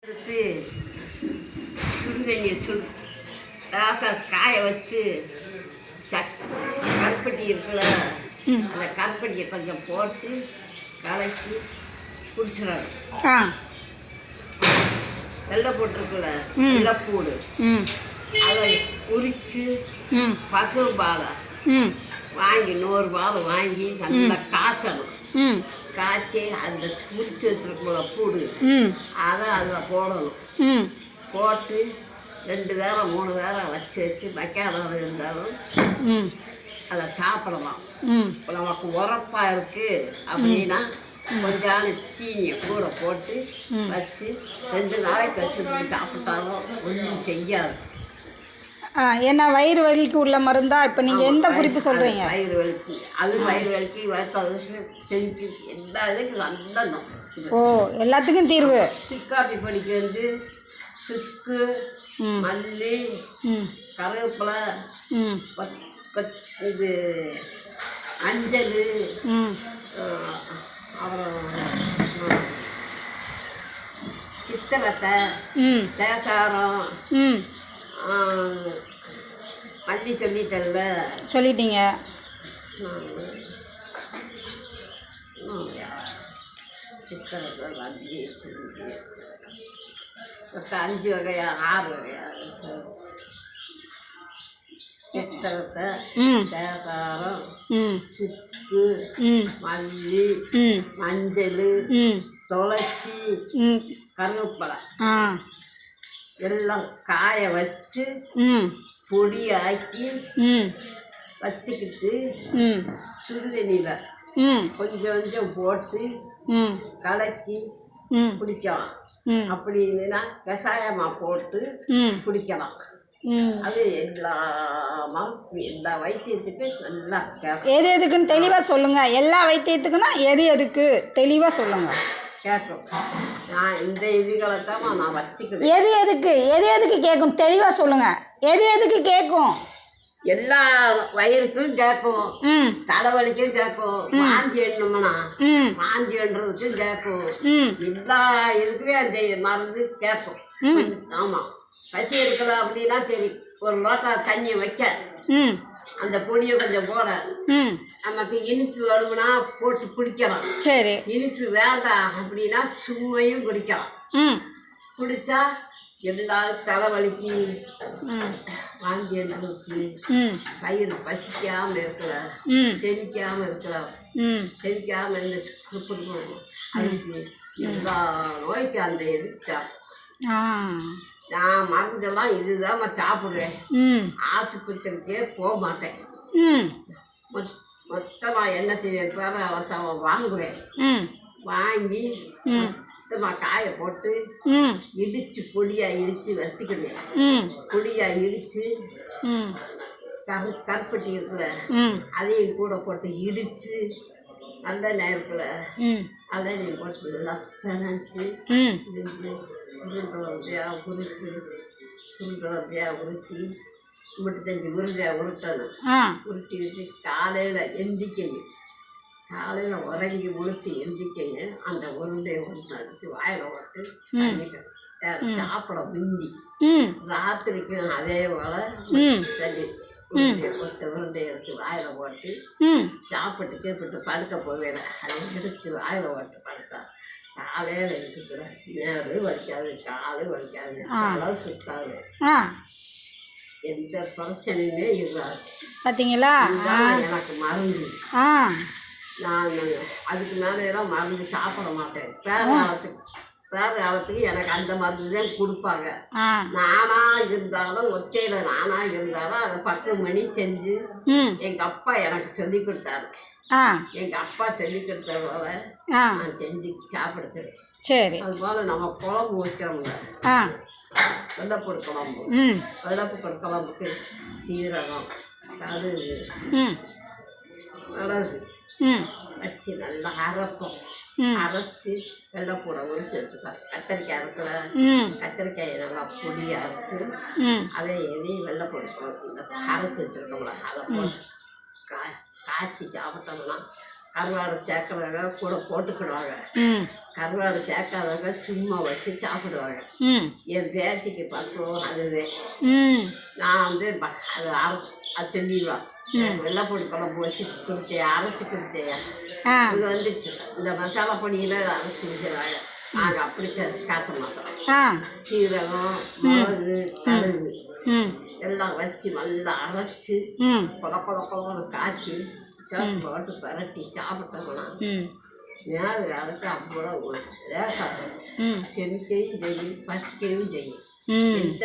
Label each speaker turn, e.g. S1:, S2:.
S1: எடுத்து சுடுதண்ணியை காய வச்சு கருப்பட்டி இருக்குல்ல, அந்த கருப்பட்டியை கொஞ்சம் போட்டு கலக்கி குடிச்சிடணும். வெள்ளை போட்டிருக்குல்ல, வெள்ளைப்பூடு, அதை உரித்து பசும்பாலை வாங்கி 100 பால் வாங்கி நல்லா காய்ச்சணும். காய்ச்சி அந்த உரித்து வச்சுருக்கோம்ல பூடு, அதை அதில் போடணும். போட்டு 2 நேரம் 3 நேரம் வச்சு வைக்காத இருந்தாலும் அதை சாப்பிடலாம். இப்போ நமக்கு உரப்பாக இருக்குது அப்படின்னா கொஞ்சம் சீனியை கூட போட்டு வச்சு 2 நாளைக்கு வச்சு சாப்பிட்டாலும் ஒன்றும் செய்யாது.
S2: ஏன்னா வயிறு வலிக்கு உள்ள மருந்தா? இப்போ நீங்கள் எந்த குறிப்பு சொல்கிறீங்க?
S1: வயிறு வலிக்கு, அது வயிறு வலிக்கு வயிற்று செஞ்சு எல்லா இதுக்கும் நல்ல.
S2: ஓ, எல்லாத்துக்கும் தீர்வு.
S1: சிக்காப்பி படிக்க வந்து சுக்கு, மல்லி, கருவேப்பிலை, இது மஞ்சள், அப்புறம் சித்திரத்தை, தேசாரம், மல்லி சொல்லிட்டல,
S2: சொல்லிட்டீங்க.
S1: சித்திரத்தை மல்லி சொல்லி 5 வகையா 6 வகையா சித்திரத்தை, தேசாரம், சுக்கு, மல்லி, மஞ்சள், துளசி, கருவேப்பிலை எல்லாம் காய வச்சு பொடியாக்கி வச்சுக்கிட்டு சுடுதண்ணியில் கொஞ்சம் கொஞ்சம் போட்டு கலக்கி குடிக்கலாம். அப்படி இல்லைன்னா கஷாயமாக போட்டு குடிக்கலாம். அது எல்லா வைத்தியத்துக்கும் நல்லா கேட்கும்.
S2: எது எதுக்குன்னு தெளிவாக சொல்லுங்கள். எல்லா வைத்தியத்துக்குன்னா எதுக்கு தெளிவாக சொல்லுங்கள்.
S1: கேட்கும். நான் இந்த இதுகளை தான் நான் வச்சுக்கிறேன்.
S2: எதுக்கு கேட்கும் தெளிவாக சொல்லுங்கள். எதுக்கு கேட்கும்?
S1: எல்லா வயிறுக்கும் கேட்கும், தலைவலிக்கும் கேட்கும், மாஞ்சி எண்ணணும்னா மாஞ்சி எண்ணுறதுக்கும் கேட்கும். எல்லா இதுக்குமே அந்த மருந்து கேட்கும். ஆமாம், பசி இருக்கல அப்படின்னா சரி, ஒரு லோட்டா தண்ணி வைக்க அந்த பொடியை கொஞ்சம் போட, நமக்கு இனிப்பு வேணும்னா போட்டு குடிக்கலாம்.
S2: சரி, இனிப்பு
S1: வேண்டாம் அப்படின்னா சும்மையும் குடிக்கலாம். குடித்தா எல்லா தலைவலிக்கு, வாந்தி எடுத்து, வயிறு பசிக்காமல் இருக்கலாம், செமிக்காமல் இருக்கலாம். செமிக்காமல் இருந்து கொடுக்கணும். அதுக்கு எல்லா நோய்க்கு அந்த இது. நான் மருந்தெல்லாம் இதுதான் சாப்பிடுவேன். ஆஸ்பத்திரிக்கே போக மாட்டேன். மொத்தமாக என்ன செய்வேன், பேர வாங்குவேன். வாங்கி மொத்தமாக காய போட்டு இடித்து பொடியாக இடித்து வச்சுக்கிடுவேன். பொடியாக இடித்து கருப்பட்டி இருக்குல்ல, அதையும் கூட போட்டு இடித்து நல்ல நேரத்தில் அதையும் போட்டு நல்லா பிணைச்சி உருண்டையாக உருட்டி தண்ணி உருண்டையாக உருட்டணும். உருட்டி வச்சு காலையில் எந்திக்கணும். காலையில் உறங்கி முடிச்சு எந்திக்கங்க. அந்த உருண்டையை ஒன்று அடித்து வாயில் போட்டு சாப்பிட முந்தி ராத்திரிக்கும் அதே போல் தண்ணி உருண்டையை எடுத்து வாயில் போட்டு சாப்பிட்டு கேப்பிட்டு படுக்க போவேன். அதை எடுத்து வாயில் போட்டு படுத்தா காலையில் இருக்கிற நேரம் வலிக்காது, காலு வலிக்காது, தலை சுத்தாது, எந்த பிரச்சனையுமே இருக்காது.
S2: பார்த்தீங்களா?
S1: எனக்கு மருந்து. நான் அதுக்கு மேலே மருந்து சாப்பிட மாட்டேன். பேர காலத்துக்கு எனக்கு அந்த மருந்து தான் கொடுப்பாங்க. நானாக இருந்தாலும் ஒத்தையில் நானாக இருந்தாலும் அதை 10 மணி செஞ்சு எங்கள் அப்பா எனக்கு சொல்லி கொடுத்தாரு. எங்கள் அப்பா சொல்லி கொடுத்த போல நான் செஞ்சு சாப்பிடுக்கிறேன்.
S2: சரி,
S1: அதுபோல் நம்ம குழம்பு வைக்கிறோம்ல, வெள்ளைப்பூடு குழம்பு. வெள்ளைப்பூடு குழம்புக்கு சீரகம், கடுகு, மிளகு வச்சு நல்லா அரைப்போம். அரைச்சி வெள்ளைப்பூடை உரிச்சு வச்சுருக்கோம். கத்திரிக்காய் இருக்குல்ல, கத்திரிக்காயை நல்லா பொடியை அறுத்து அதை எதையும் வெள்ளைப்பூடு குழம்பு இந்த அரைச்சி வச்சுருக்கோம்ல, அதை போட்டு காய்ச்சி சாப்பிட்டோம்னா கருவாடை சேர்க்குறவங்க கூட போட்டுக்கிடுவாங்க. கருவாடை சேர்க்காதவங்க சும்மா வச்சு சாப்பிடுவாங்க. என் பேத்திக்கு பக்குவம் அதுதான். நான் வந்து அது சொல்லிடுவான், வெள்ளைப்பொடி குழம்பு வச்சு கொடுத்தேன், அரைச்சி கொடுத்தேன். இது வந்து இந்த மசாலா பொடியில் அரைச்சி கொடுத்துருவாங்க. நாங்கள் அப்படி காட்ட மாட்டோம். சீரகம், மிளகு, கடுகு எல்லாம் வச்சு நல்லா அரைச்சி கொல காய்ச்சி சோப்பு போட்டு பரட்டி சாப்பிட்டோம்னா மேலே அதுக்கு அவ்வளோ லேசாகும். செமிக்கையும் செய்யும், பசிக்கவும் செய்யும். எந்த